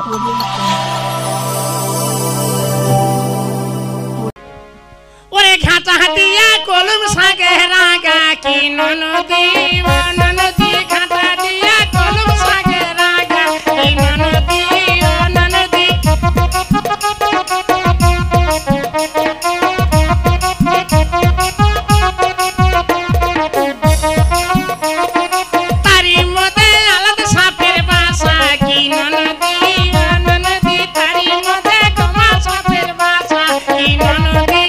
ওরে ঘাটা দিয়া কলম সাগে রাগা কি ননদি ও ননদি ঘাটা দিয়া কলম সাগে রাগা কি ননদি ও ননদি তারি মধ্যে আলাদা সাপের বাসা কি ননদি ও ননদি তারি মধ্যে কমা সাপের বাসা কি ননদি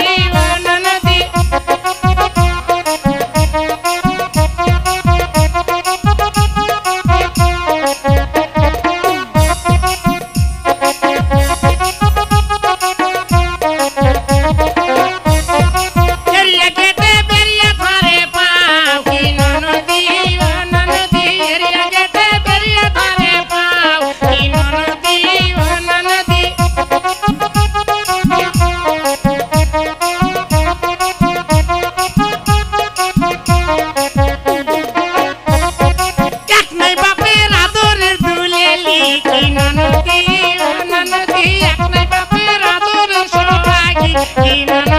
Nana